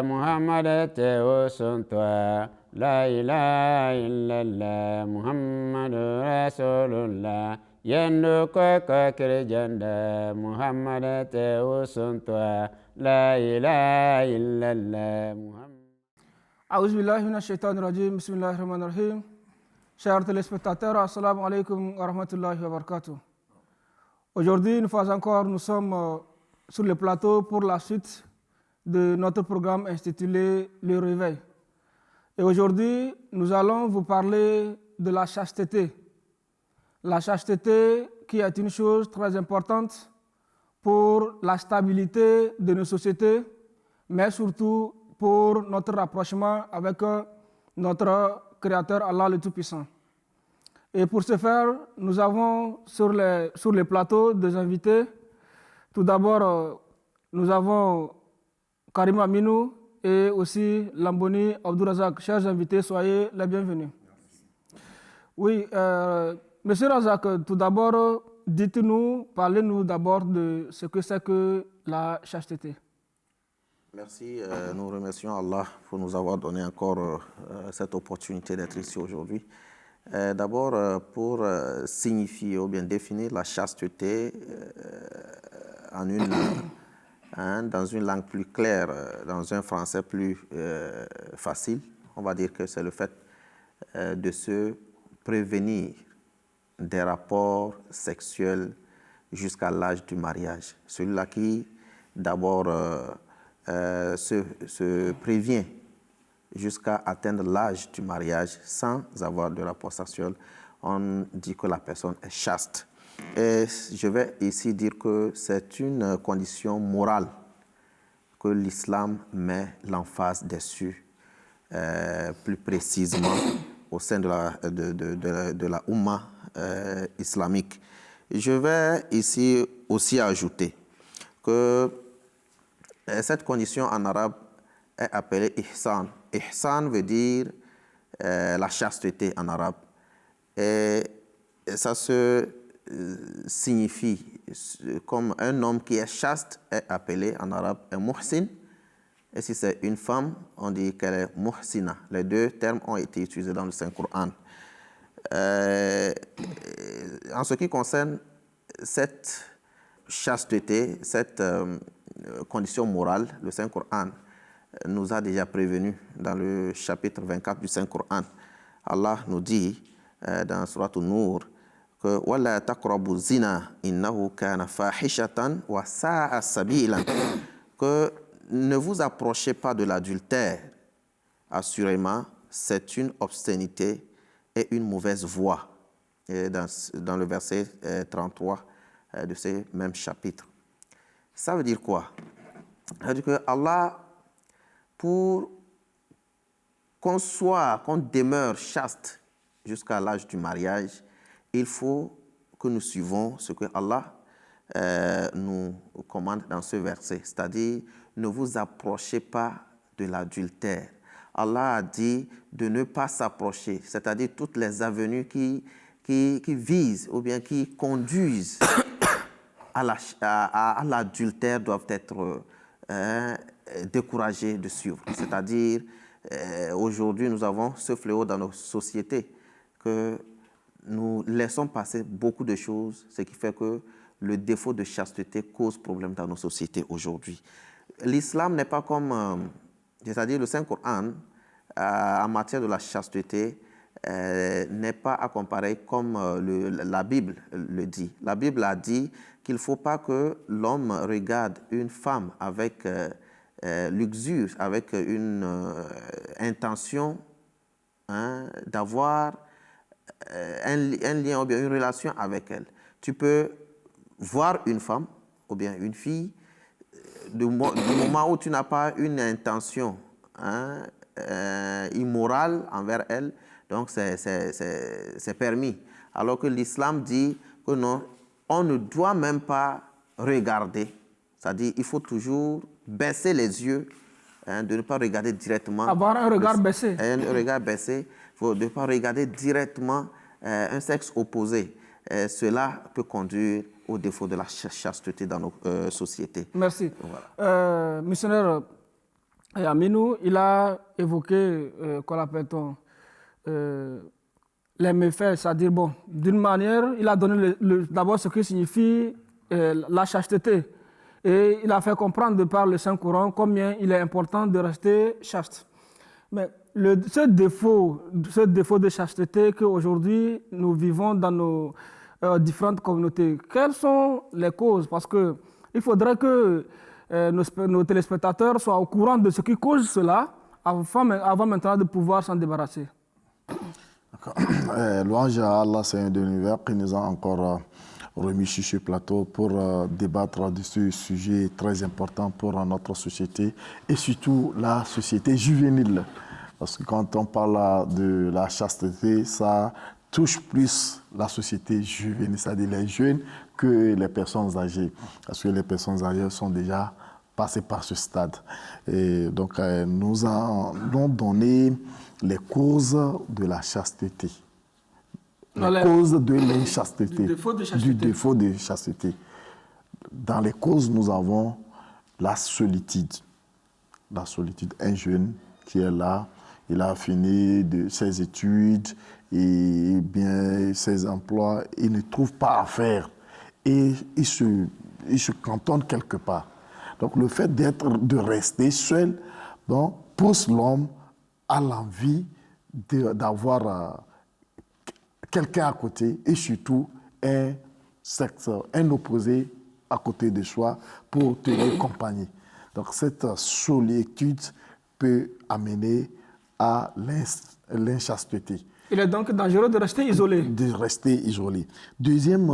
Muhammad Teo Suntwa La ilaha illallah Muhammadu Rasulullah Yendo Kaka Kirjanda Muhammad Teo Suntwa La ilaha illallah Muhammad. A'udhu billahi minash shaitanir rajim. Bismillahir rahmanir rahim. Chers téléspectateurs, assalamu alaikum wa rahmatullahi wa barakatuh. Aujourd'hui, une fois encore, nous sommes sur le plateau pour la suite de notre programme intitulé Le Réveil. Et aujourd'hui, nous allons vous parler de la chasteté. La chasteté qui est une chose très importante pour la stabilité de nos sociétés, mais surtout pour notre rapprochement avec notre Créateur Allah le Tout-Puissant. Et pour ce faire, nous avons sur les plateaux des invités. Tout d'abord, nous avons Karim Aminou et aussi Lamboni Abdourazak. Chers invités, soyez les bienvenus. Oui, Monsieur Razak, tout d'abord, dites-nous, parlez-nous d'abord de ce que c'est que la chasteté. Merci, nous remercions Allah pour nous avoir donné encore cette opportunité d'être ici aujourd'hui. D'abord, pour signifier ou bien définir la chasteté en une langue, dans une langue plus claire, dans un français plus facile, on va dire que c'est le fait de se prévenir des rapports sexuels jusqu'à l'âge du mariage. Celui-là qui, d'abord, se prévient jusqu'à atteindre l'âge du mariage sans avoir de rapport sexuel, on dit que la personne est chaste. Et je vais ici dire que c'est une condition morale que l'islam met l'emphase dessus, plus précisément au sein de la Oumma islamique. Je vais ici aussi ajouter que cette condition en arabe est appelée ihsan. Ihsan veut dire la chasteté en arabe. Et ça se signifie comme un homme qui est chaste est appelé en arabe un muhsin. Et si c'est une femme, on dit qu'elle est muhsina. Les deux termes ont été utilisés dans le Saint-Coran. En ce qui concerne cette chasteté, cette condition morale, le Saint-Coran nous a déjà prévenus dans le chapitre 24 du Saint-Coran. Allah nous dit dans Surat An-Nur que وَلَا تَقْرَبُوا الزِّنَا إِنَّهُ كَانَ فَاحِشَةً وَسَاءَ سَبِيلًا, que ne vous approchez pas de l'adultère. Assurément, c'est une obscénité et une mauvaise voie. Et dans le verset 33 de ce même chapitre. Ça veut dire quoi? Ça veut dire que Allah, pour qu'on demeure chaste jusqu'à l'âge du mariage, il faut que nous suivons ce que Allah nous commande dans ce verset, c'est-à-dire ne vous approchez pas de l'adultère. Allah a dit de ne pas s'approcher, c'est-à-dire toutes les avenues qui visent ou bien qui conduisent à l'adultère doivent être découragées de suivre. C'est-à-dire, aujourd'hui, nous avons ce fléau dans nos sociétés que nous laissons passer beaucoup de choses, ce qui fait que le défaut de chasteté cause problème dans nos sociétés aujourd'hui. L'islam n'est pas comme, c'est-à-dire le Saint-Coran, en matière de la chasteté, n'est pas à comparer comme la Bible le dit. La Bible a dit qu'il ne faut pas que l'homme regarde une femme avec luxure, avec une intention d'avoir un lien ou bien une relation avec elle. Tu peux voir une femme ou bien une fille du moment où tu n'as pas une intention immorale envers elle, donc c'est permis. Alors que l'islam dit que non, on ne doit même pas regarder. C'est-à-dire qu'il faut toujours baisser les yeux, de ne pas regarder directement. Avoir un regard baissé. Un regard baissé, de ne pas regarder directement un sexe opposé. Cela peut conduire au défaut de la chasteté dans nos sociétés. Merci. Voilà. Missionnaire Aminou, il a évoqué, qu'on appelle-t-on, les méfaits, c'est-à-dire, bon, d'une manière, il a donné d'abord ce que signifie la chasteté. Et il a fait comprendre de par le Saint-Coran combien il est important de rester chaste. Mais ce défaut de chasteté qu'aujourd'hui nous vivons dans nos différentes communautés, quelles sont les causes? Parce qu'il faudrait que nos téléspectateurs soient au courant de ce qui cause cela avant maintenant de pouvoir s'en débarrasser. Louange à Allah, Seigneur de l'univers, qui nous a encore remis sur ce plateau pour débattre de ce sujet très important pour notre société et surtout la société juvénile. Parce que quand on parle de la chasteté, ça touche plus la société juvénile, c'est-à-dire les jeunes, que les personnes âgées. Parce que les personnes âgées sont déjà passées par ce stade. Et donc, nous allons donné les causes de la chasteté. Les causes de l'inchasteté. Du défaut de chasteté. Dans les causes, nous avons la solitude. La solitude. Un jeune qui est là, il a fini de ses études et bien ses emplois, il ne trouve pas à faire et il se cantonne quelque part. Donc le fait de rester seul pousse l'homme à l'envie d'avoir quelqu'un à côté et surtout un sexe, un opposé à côté de soi pour tenir compagnie. Donc cette solitude peut amener à l'inchasteté. Il est donc dangereux de rester isolé. De rester isolé. Deuxième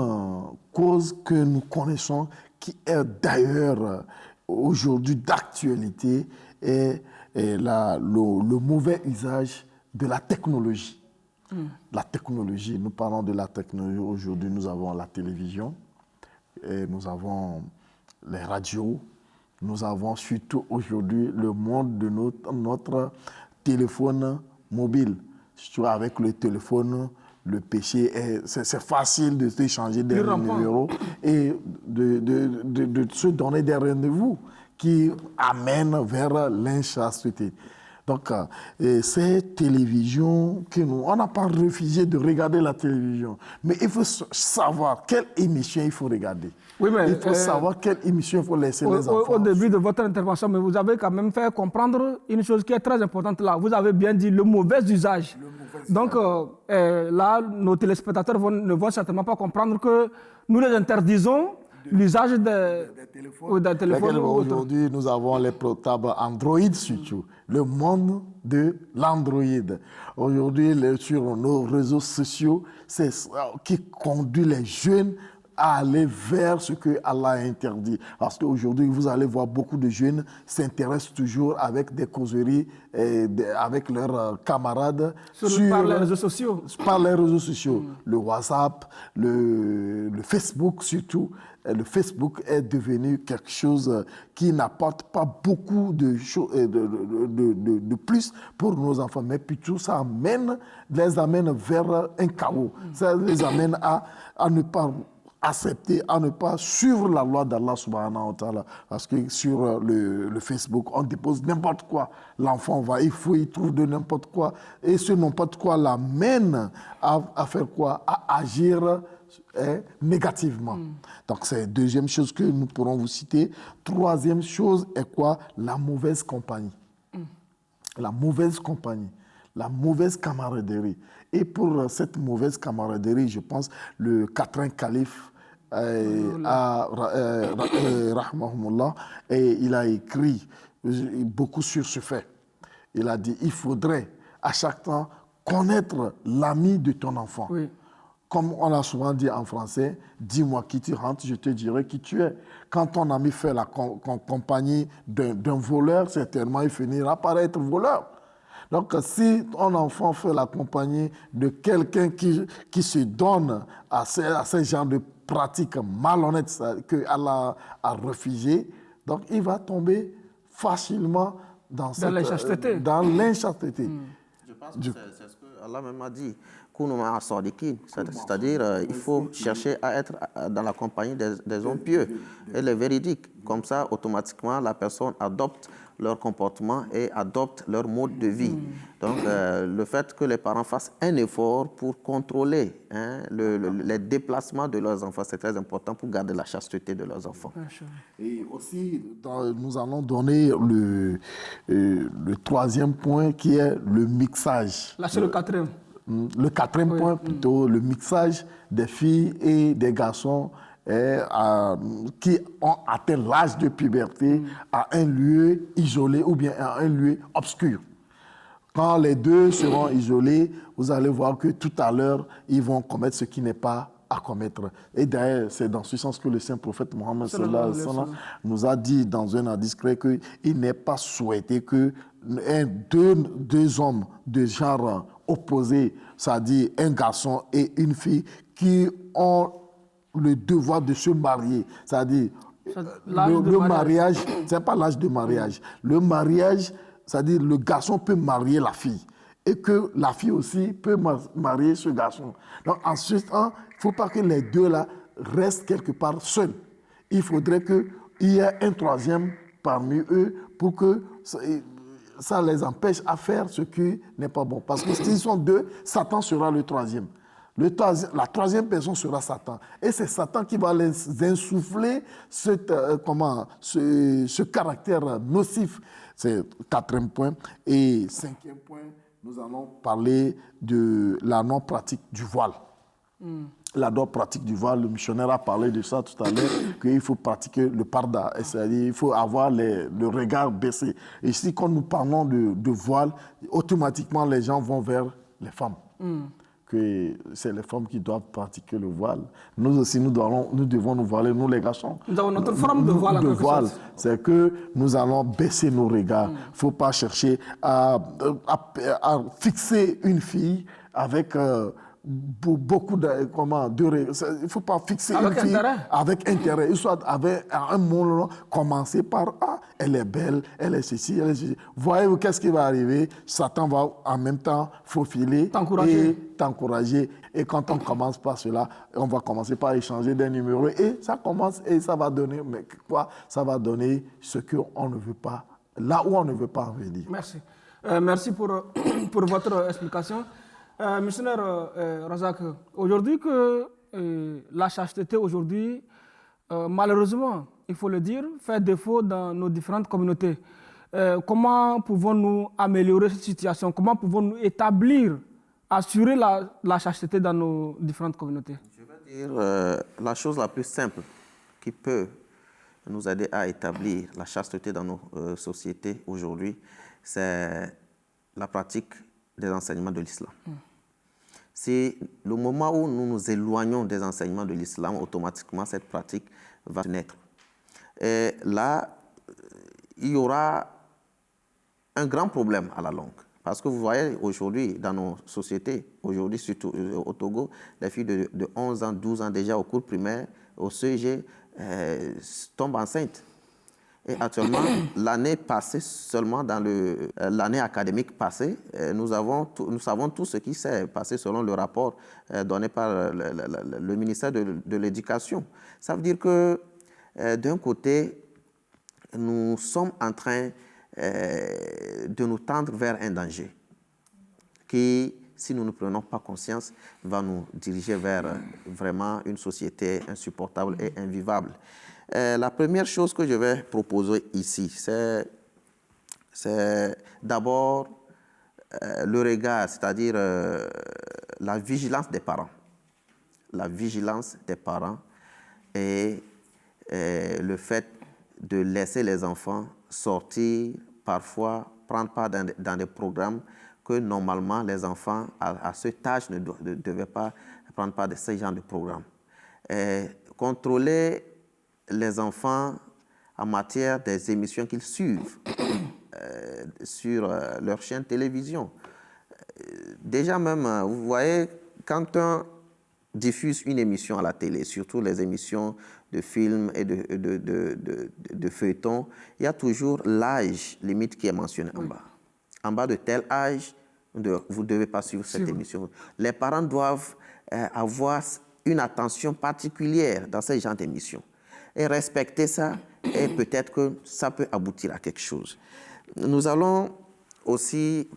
cause que nous connaissons, qui est d'ailleurs aujourd'hui d'actualité, est le mauvais usage de la technologie. La technologie, nous parlons de la technologie aujourd'hui, nous avons la télévision, et nous avons les radios, nous avons surtout aujourd'hui le monde de notre téléphone mobile. Surtout avec le téléphone, le péché, c'est facile de s'échanger des numéros et de se donner des rendez-vous qui amènent vers l'inchasteté. Donc, ces télévisions, on n'a pas refusé de regarder la télévision, mais il faut savoir quelle émission il faut regarder. Oui, mais, il faut savoir quelle émission il faut laisser les enfants. Au début de votre intervention, mais vous avez quand même fait comprendre une chose qui est très importante là. Vous avez bien dit le mauvais usage. Donc là, nos téléspectateurs ne vont certainement pas comprendre que nous les interdisons l'usage des téléphones. Aujourd'hui, nous avons les portables Android surtout, le monde de l'Android. Aujourd'hui, sur nos réseaux sociaux, c'est ça qui conduit les jeunes à aller vers ce que Allah a interdit. Parce qu'aujourd'hui, vous allez voir beaucoup de jeunes s'intéressent toujours avec des causeries avec leurs camarades par les réseaux sociaux. Par les réseaux sociaux. Le WhatsApp, le Facebook surtout. Le Facebook est devenu quelque chose qui n'apporte pas beaucoup de plus pour nos enfants, mais plutôt ça les amène vers un chaos. Ça les amène à ne pas accepter, à ne pas suivre la loi d'Allah subhanahu wa ta'ala. Parce que sur le Facebook, on dépose n'importe quoi. L'enfant va, il trouve de n'importe quoi. Et ce n'importe quoi l'amène à faire quoi? À agir négativement. Donc c'est la deuxième chose que nous pourrons vous citer. Troisième chose est quoi? La mauvaise compagnie. La mauvaise compagnie. La mauvaise camaraderie. Et pour cette mauvaise camaraderie, je pense, le quatrième calife, rahmahumullah, il a écrit beaucoup sur ce fait. Il a dit, il faudrait à chaque temps connaître l'ami de ton enfant. Oui. Comme on a souvent dit en français, dis-moi qui tu rentres, je te dirai qui tu es. Quand ton ami fait la compagnie d'un voleur, certainement il finira par être voleur. Donc, si ton enfant fait la compagnie de quelqu'un qui se donne à ce genre de pratiques malhonnêtes que Allah a refusées, donc il va tomber facilement dans l'inchasteté. Je pense que c'est ce que Allah même a dit. c'est-à-dire il faut chercher à être dans la compagnie des hommes pieux et les véridiques. Comme ça, automatiquement, la personne adopte leur comportement et adopte leur mode de vie. Donc, le fait que les parents fassent un effort pour contrôler les déplacements de leurs enfants, c'est très important pour garder la chasteté de leurs enfants. Et aussi, nous allons donner le troisième point qui est le mixage. Là, c'est le quatrième. Le quatrième point, plutôt, le mixage des filles et des garçons qui ont atteint l'âge de puberté à un lieu isolé ou bien à un lieu obscur. Quand les deux seront isolés, vous allez voir que tout à l'heure, ils vont commettre ce qui n'est pas à commettre. Et d'ailleurs, c'est dans ce sens que le saint prophète Mohammed sallallahu alayhi wa sallam nous a dit dans un hadith qu'il n'est pas souhaité que deux hommes de genre opposé, c'est-à-dire un garçon et une fille, qui ont le devoir de se marier, c'est-à-dire le mariage, ce n'est pas l'âge de mariage. Le mariage, c'est-à-dire le garçon peut marier la fille et que la fille aussi peut marier ce garçon. Donc ensuite, il ne faut pas que les deux là restent quelque part seuls. Il faudrait qu'il y ait un troisième parmi eux pour que ça les empêche à faire ce qui n'est pas bon. Parce que s'ils sont deux, Satan sera le troisième. La troisième personne sera Satan. Et c'est Satan qui va les insouffler ce caractère nocif. C'est le quatrième point. Et cinquième point, nous allons parler de la non-pratique du voile. La non-pratique du voile, le missionnaire a parlé de ça tout à l'heure, qu'il faut pratiquer le parda, c'est-à-dire il faut avoir le regard baissé. Et ici, quand nous parlons de voile, automatiquement les gens vont vers les femmes. Que c'est les femmes qui doivent pratiquer le voile. Nous aussi, nous devons nous voiler, nous les garçons. Nous avons notre forme de voile. C'est que nous allons baisser nos regards. Il ne faut pas chercher à fixer une fille avec beaucoup de... il ne faut pas fixer une fille avec intérêt. Soit avec un moment, commencer par « Ah, elle est belle, elle est ceci, elle est ceci ». Voyez-vous qu'est-ce qui va arriver? Satan va en même temps faufiler et t'encourager. Et quand on commence par cela, on va commencer par échanger des numéros. Et ça commence et ça va donner... Mais quoi? Ça va donner ce qu'on ne veut pas, là où on ne veut pas en venir. Merci. Merci pour votre explication. Missionnaire Razak, aujourd'hui que la chasteté, aujourd'hui, malheureusement, il faut le dire, fait défaut dans nos différentes communautés. Comment pouvons-nous améliorer cette situation? Comment pouvons-nous assurer la chasteté dans nos différentes communautés? Je vais dire la chose la plus simple qui peut nous aider à établir la chasteté dans nos sociétés aujourd'hui, c'est la pratique des enseignements de l'islam. C'est le moment où nous nous éloignons des enseignements de l'islam, automatiquement cette pratique va naître. Et là, il y aura un grand problème à la longue. Parce que vous voyez aujourd'hui dans nos sociétés, aujourd'hui surtout au Togo, les filles de 11 ans, 12 ans déjà au cours primaire, au CEG, tombent enceintes. Et actuellement, l'année passée, seulement dans l'année académique passée, nous savons tout ce qui s'est passé selon le rapport donné par le ministère de l'Éducation. Ça veut dire que, d'un côté, nous sommes en train de nous tendre vers un danger qui, si nous ne prenons pas conscience, va nous diriger vers vraiment une société insupportable et invivable. La première chose que je vais proposer ici, c'est d'abord le regard, c'est-à-dire la vigilance des parents. La vigilance des parents et le fait de laisser les enfants sortir, parfois prendre part dans des programmes que normalement les enfants à cet âge ne devaient pas prendre part de ce genre de programmes. Contrôler les enfants en matière des émissions qu'ils suivent sur leur chaîne télévision. Déjà même, vous voyez, quand on diffuse une émission à la télé, surtout les émissions de films et de feuilletons, il y a toujours l'âge limite qui est mentionné en bas. En bas de tel âge, vous ne devez pas suivre cette émission. Les parents doivent avoir une attention particulière dans ce genre d'émission et respecter ça, et peut-être que ça peut aboutir à quelque chose. Nous allons aussi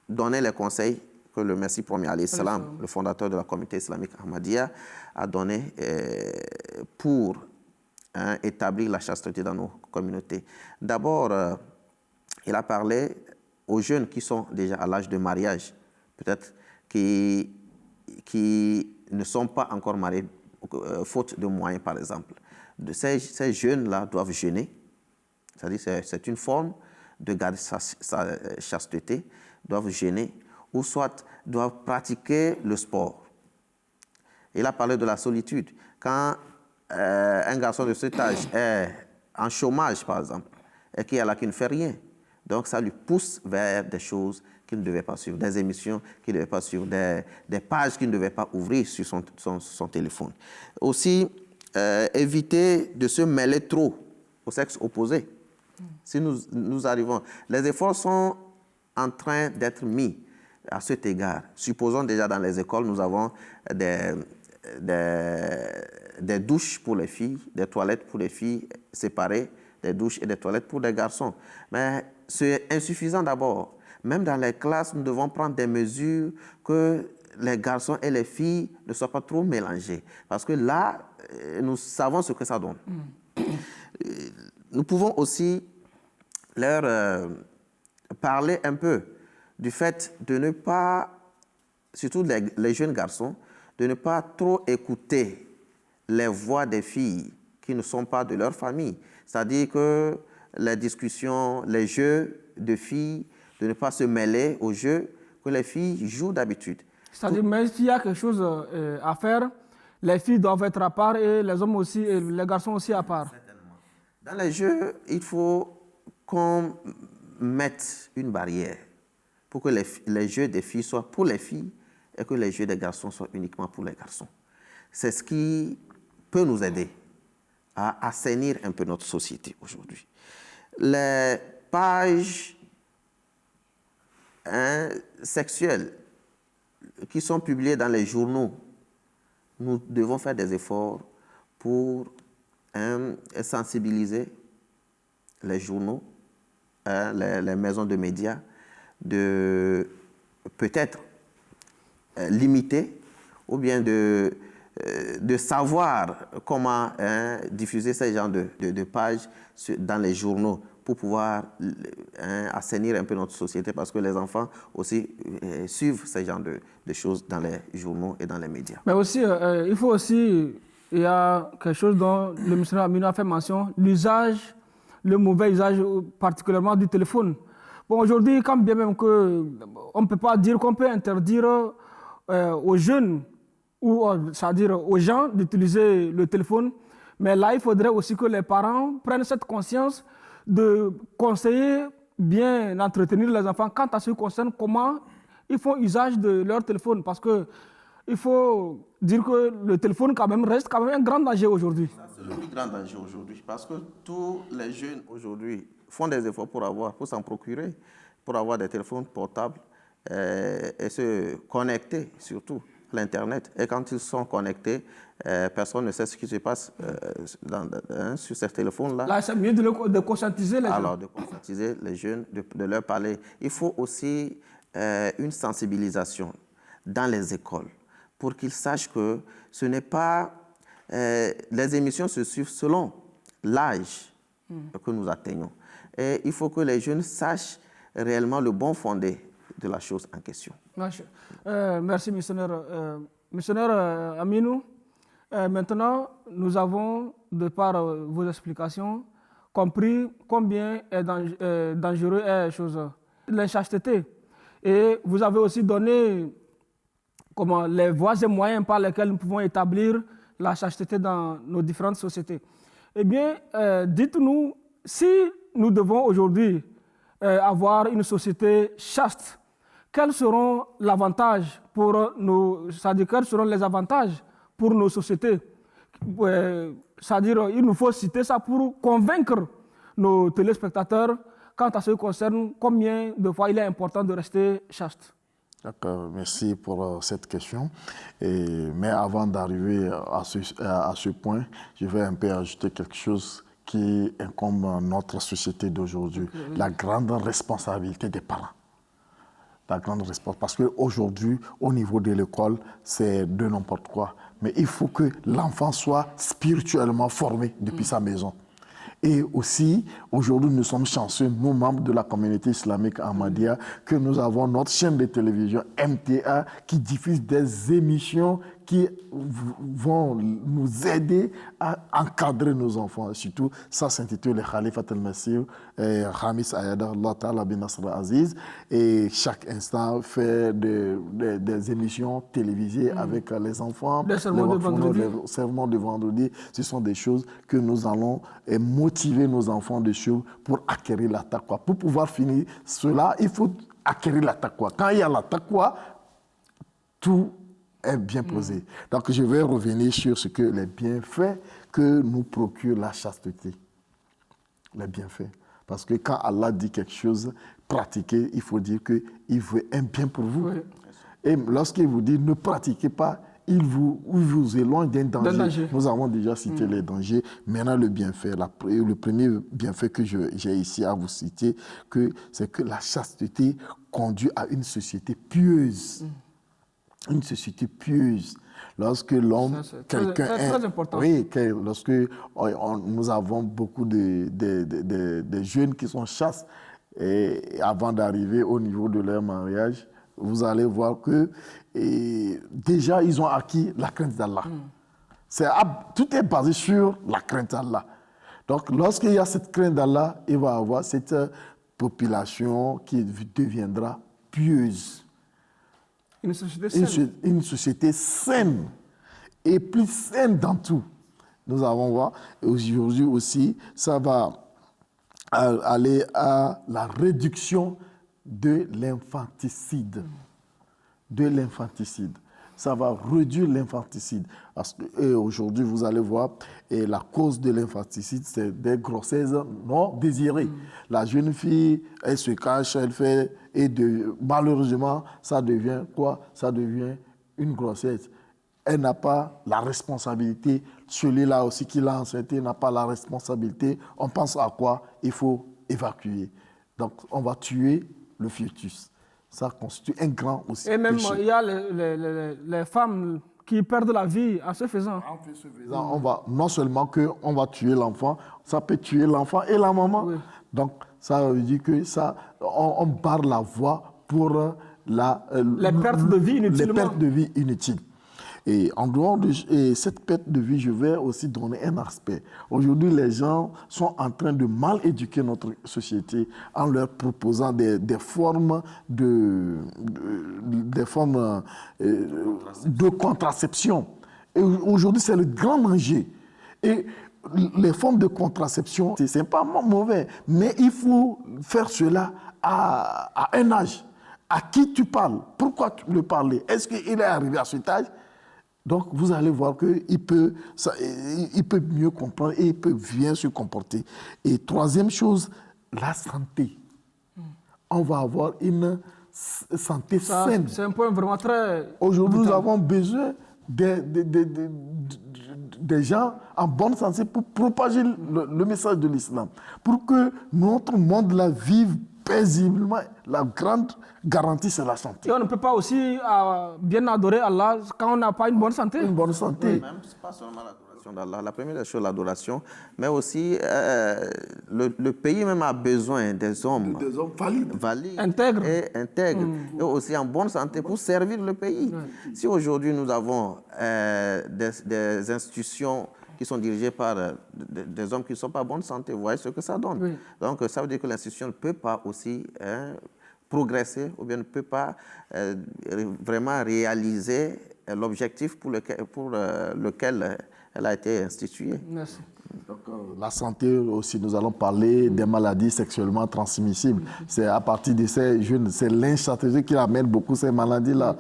donner les conseils que le Messie premier alayhi salam, le fondateur de la communauté islamique Ahmadiyya, a donné pour établir la chasteté dans nos communautés. D'abord, il a parlé aux jeunes qui sont déjà à l'âge de mariage, peut-être qui ne sont pas encore mariés, faute de moyens par exemple. Ces jeunes-là doivent jeûner, c'est-à-dire c'est une forme de garder sa chasteté, doivent jeûner, ou soit doivent pratiquer le sport. Il a parlé de la solitude. Quand un garçon de cet âge est en chômage, par exemple, et qui ne fait rien, donc ça lui pousse vers des choses qu'il ne devait pas suivre, des émissions qu'il ne devait pas suivre, des pages qu'il ne devait pas ouvrir sur son téléphone. Aussi, éviter de se mêler trop au sexe opposé. Si nous arrivons, les efforts sont en train d'être mis à cet égard. Supposons déjà dans les écoles, nous avons des douches pour les filles, des toilettes pour les filles séparées, des douches et des toilettes pour les garçons. Mais c'est insuffisant d'abord. Même dans les classes, nous devons prendre des mesures que les garçons et les filles ne soient pas trop mélangés. Parce que là, nous savons ce que ça donne. Nous pouvons aussi leur parler un peu du fait de ne pas, surtout les jeunes garçons, de ne pas trop écouter les voix des filles qui ne sont pas de leur famille. C'est-à-dire que les discussions, les jeux de filles, de ne pas se mêler aux jeux que les filles jouent d'habitude. C'est-à-dire, même s'il y a quelque chose à faire, les filles doivent être à part et les hommes aussi, et les garçons aussi à part. Certainement. Dans les jeux, il faut qu'on mette une barrière pour que les jeux des filles soient pour les filles et que les jeux des garçons soient uniquement pour les garçons. C'est ce qui peut nous aider à assainir un peu notre société aujourd'hui. Les pages sexuelles qui sont publiées dans les journaux, nous devons faire des efforts pour sensibiliser les journaux, les maisons de médias, de peut-être limiter ou bien de savoir comment diffuser ce genre de pages dans les journaux pour pouvoir assainir un peu notre société, parce que les enfants aussi suivent ce genre de choses dans les journaux et dans les médias. Mais aussi, il faut aussi, il y a quelque chose dont le missionnaire Aminu a fait mention, l'usage, le mauvais usage particulièrement du téléphone. Bon, aujourd'hui, quand bien même on ne peut pas dire qu'on peut interdire aux jeunes, ou c'est-à-dire aux gens d'utiliser le téléphone, mais là, il faudrait aussi que les parents prennent cette conscience de conseiller, bien entretenir les enfants quant à ce qui concerne comment ils font usage de leur téléphone. Parce qu'il faut dire que le téléphone reste quand même un grand danger aujourd'hui. C'est le plus grand danger aujourd'hui, parce que tous les jeunes aujourd'hui font des efforts pour s'en procurer, pour avoir des téléphones portables et se connecter surtout à l'Internet. Et quand ils sont connectés, personne ne sait ce qui se passe sur ces téléphones-là. Là, c'est mieux de conscientiser les jeunes. Alors, de conscientiser les jeunes, de leur parler. Il faut aussi une sensibilisation dans les écoles pour qu'ils sachent que ce n'est pas... les émissions se suivent selon l'âge que nous atteignons. Et il faut que les jeunes sachent réellement le bon fondé de la chose en question. Merci, missionnaire. Missionnaire Aminou, maintenant, nous avons, de par vos explications, compris combien est dangereux est l'inchasteté. Et vous avez aussi donné les voies et moyens par lesquels nous pouvons établir la chasteté dans nos différentes sociétés. Eh bien, dites-nous, si nous devons aujourd'hui avoir une société chaste, quels seront les avantages pour nos sociétés? C'est-à-dire, il nous faut citer ça pour convaincre nos téléspectateurs quant à ce qui concerne combien de fois il est important de rester chaste. D'accord, merci pour cette question. Mais avant d'arriver à ce point, je vais un peu ajouter quelque chose qui incombe à notre société d'aujourd'hui, la grande responsabilité des parents. La grande responsabilité, parce qu'aujourd'hui, au niveau de l'école, c'est de n'importe quoi. Mais il faut que l'enfant soit spirituellement formé depuis sa maison. Et aussi, aujourd'hui, nous sommes chanceux, nous, membres de la communauté islamique Ahmadiyya, que nous avons notre chaîne de télévision MTA qui diffuse des émissions qui vont nous aider à encadrer nos enfants. Surtout, ça s'intitule Khalifat al-Masih, Khamis Ayada Allah Ta'ala bin Nasr Aziz. Et chaque instant fait des émissions télévisées avec les enfants. Les sermons de vendredi. Les sermons de vendredi, ce sont des choses que nous allons motiver nos enfants dessus pour acquérir la taqwa. Pour pouvoir finir cela, il faut acquérir la taqwa. Quand il y a la taqwa, tout est bien posé. Donc, je vais revenir sur ce que les bienfaits que nous procure la chasteté. Les bienfaits. Parce que quand Allah dit quelque chose, pratiquez, il faut dire qu'il veut un bien pour vous. Oui. Et lorsqu'il vous dit ne pratiquez pas, il vous éloigne d'un danger. Nous avons déjà cité les dangers. Maintenant, le bienfait. Le premier bienfait que j'ai ici à vous citer, c'est que la chasteté conduit à une société pieuse. Une société pieuse. Lorsque l'homme, quelqu'un est très important. Oui, lorsque nous avons beaucoup de jeunes qui sont chastes et avant d'arriver au niveau de leur mariage, vous allez voir que déjà ils ont acquis la crainte d'Allah. Tout est basé sur la crainte d'Allah. Donc, lorsqu'il y a cette crainte d'Allah, il va y avoir cette population qui deviendra pieuse. Une société saine. Une société saine et plus saine dans tout. Nous allons voir aujourd'hui aussi, ça va aller à la réduction de l'infanticide. Ça va réduire l'infanticide. Parce qu'aujourd'hui, vous allez voir, la cause de l'infanticide, c'est des grossesses non désirées. La jeune fille, elle se cache, elle fait, malheureusement, ça devient quoi? Ça devient une grossesse. Elle n'a pas la responsabilité. Celui-là aussi qui l'a enceinte n'a pas la responsabilité. On pense à quoi? Il faut évacuer. Donc, on va tuer le fœtus. Ça constitue un grand aussi péché. Et même, il y a les femmes qui perdent la vie en se faisant. Non seulement qu'on va tuer l'enfant, ça peut tuer l'enfant et la maman. Oui. Donc, ça veut dire que on barre la voie pour les pertes de vie inutilement. Les pertes de vie inutiles. Et en dehors de cette perte de vie, je vais aussi donner un aspect. Aujourd'hui, les gens sont en train de mal éduquer notre société en leur proposant des formes de contraception. Et aujourd'hui, c'est le grand danger. Et les formes de contraception, ce n'est pas mauvais, mais il faut faire cela à un âge. À qui tu parles? Pourquoi tu le parler? Est-ce qu'il est arrivé à cet âge? Donc, vous allez voir qu'il peut mieux comprendre et il peut bien se comporter. Et troisième chose, la santé. On va avoir une santé saine. C'est un point vraiment très... Aujourd'hui, nous avons besoin des gens en bonne santé pour propager le message de l'islam. Pour que notre monde la vive paisiblement, la grande garantie, c'est la santé. Et on ne peut pas aussi bien adorer Allah quand on n'a pas une bonne santé. Une bonne santé. Oui, même, c'est pas seulement l'adoration d'Allah. La première chose, l'adoration, mais aussi le pays même a besoin des hommes valides intègres. Et aussi en bonne santé pour servir le pays. Si aujourd'hui nous avons des institutions qui sont dirigés par des hommes qui ne sont pas en bonne santé. Vous voyez ce que ça donne. Oui. Donc, ça veut dire que l'institution ne peut pas aussi progresser ou bien ne peut pas vraiment réaliser l'objectif pour lequel elle a été instituée. Merci. Donc, la santé aussi, nous allons parler des maladies sexuellement transmissibles. C'est à partir de ces jeunes, c'est l'inchasteté qui amène beaucoup ces maladies-là.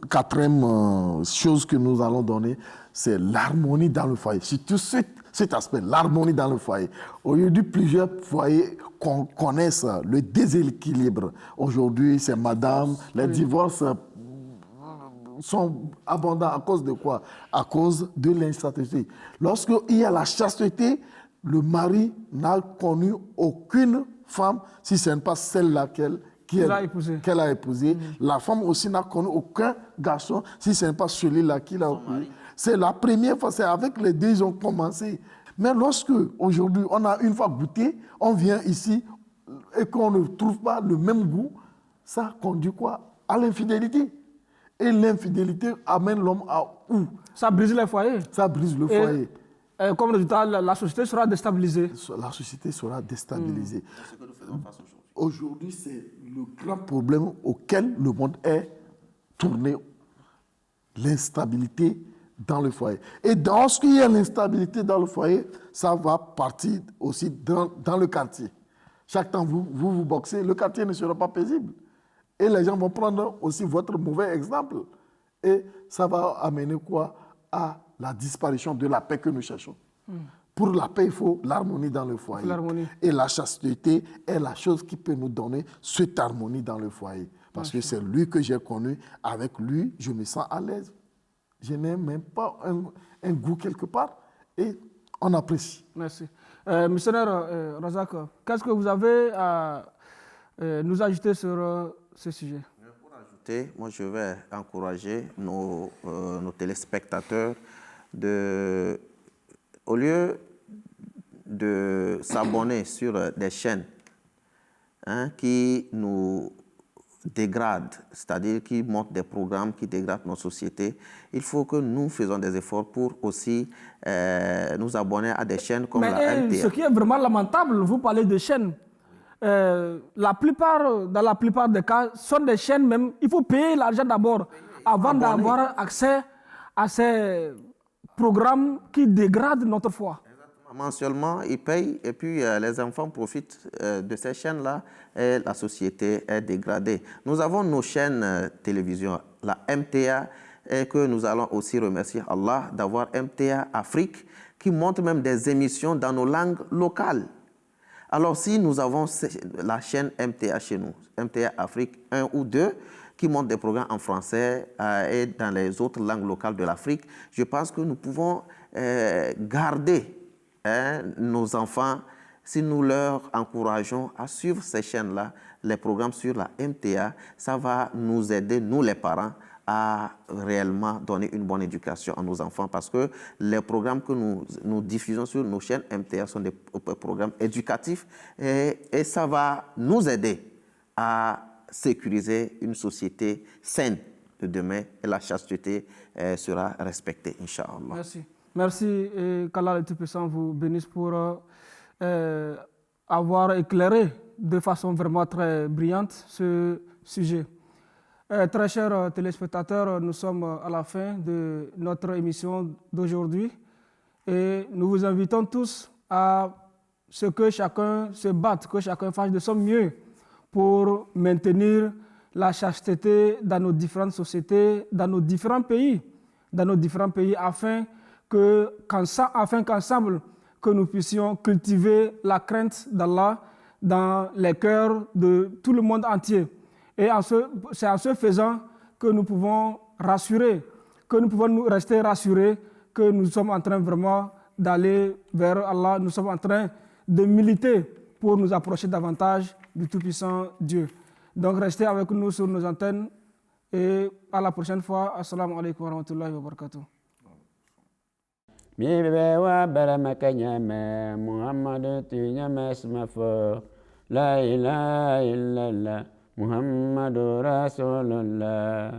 Quatrième chose que nous allons donner, c'est l'harmonie dans le foyer. Surtout cet aspect, l'harmonie dans le foyer. Aujourd'hui, plusieurs foyers connaissent le déséquilibre. Aujourd'hui, c'est madame, les divorces sont abondants à cause de quoi? À cause de l'instabilité. Lorsqu'il y a la chasteté, le mari n'a connu aucune femme, si ce n'est pas celle-là qu'elle a épousée. La femme aussi n'a connu aucun garçon, si ce n'est pas celui-là qu'il a épousé. C'est la première fois, c'est avec les deux ils ont commencé. Mais lorsque, aujourd'hui, on a une fois goûté, on vient ici et qu'on ne trouve pas le même goût, ça conduit quoi? À l'infidélité. Et l'infidélité amène l'homme à où? Ça brise les foyers. Ça brise le foyer. Comme résultat, la société sera déstabilisée. La société sera déstabilisée. C'est ce que nous faisons face aujourd'hui. Aujourd'hui, c'est le grand problème auquel le monde est tourné. L'instabilité dans le foyer. Et lorsqu'il y a l'instabilité dans le foyer, ça va partir aussi dans le quartier. Chaque temps vous boxez, le quartier ne sera pas paisible. Et les gens vont prendre aussi votre mauvais exemple. Et ça va amener quoi? À la disparition de la paix que nous cherchons. Pour la paix, il faut l'harmonie dans le foyer. Et la chasteté est la chose qui peut nous donner cette harmonie dans le foyer. Parce que c'est lui que j'ai connu. Avec lui, je me sens à l'aise. Je n'ai même pas un goût quelque part. Et on apprécie. Merci. Missionnaire Razak, qu'est-ce que vous avez à nous ajouter sur ce sujet? Pour ajouter, moi je vais encourager nos téléspectateurs au lieu de s'abonner sur des chaînes qui nous dégradent, c'est-à-dire qui montrent des programmes qui dégradent nos sociétés, il faut que nous faisions des efforts pour aussi nous abonner à des chaînes comme la MTA. Ce qui est vraiment lamentable, vous parlez de chaînes. Dans la plupart des cas, ce sont des chaînes même, il faut payer l'argent d'abord avant d'avoir accès à ces programmes qui dégradent notre foi. Mensuellement, ils payent et puis les enfants profitent de ces chaînes-là et la société est dégradée. Nous avons nos chaînes télévision, la MTA, et que nous allons aussi remercier Allah d'avoir MTA Afrique qui montre même des émissions dans nos langues locales. Alors si nous avons la chaîne MTA chez nous, MTA Afrique 1 ou 2, qui montre des programmes en français et dans les autres langues locales de l'Afrique, je pense que nous pouvons garder nos enfants si nous leur encourageons à suivre ces chaînes-là, les programmes sur la MTA, ça va nous aider, nous les parents, à réellement donner une bonne éducation à nos enfants parce que les programmes que nous diffusons sur nos chaînes MTA sont des programmes éducatifs et ça va nous aider à sécuriser une société saine de demain et la chasteté sera respectée, Inch'Allah. Merci. Merci et qu'Allah le Tout-Puissant vous bénisse pour avoir éclairé de façon vraiment très brillante ce sujet. Très chers téléspectateurs, nous sommes à la fin de notre émission d'aujourd'hui et nous vous invitons tous à ce que chacun se batte, que chacun fasse de son mieux pour maintenir la chasteté dans nos différentes sociétés, dans nos différents pays, afin qu'ensemble, que nous puissions cultiver la crainte d'Allah dans les cœurs de tout le monde entier. Et c'est en ce faisant que nous pouvons nous rester rassurés que nous sommes en train vraiment d'aller vers Allah, nous sommes en train de militer pour nous approcher davantage du Tout-Puissant Dieu. Donc restez avec nous sur nos antennes et à la prochaine fois. Assalamu alaikum wa rahmatullahi wa barakatuh. Mi bebe wa baramaka nyame Muhammad tu nyame smafo la ilaha illallah Muhammadu Rasulullah.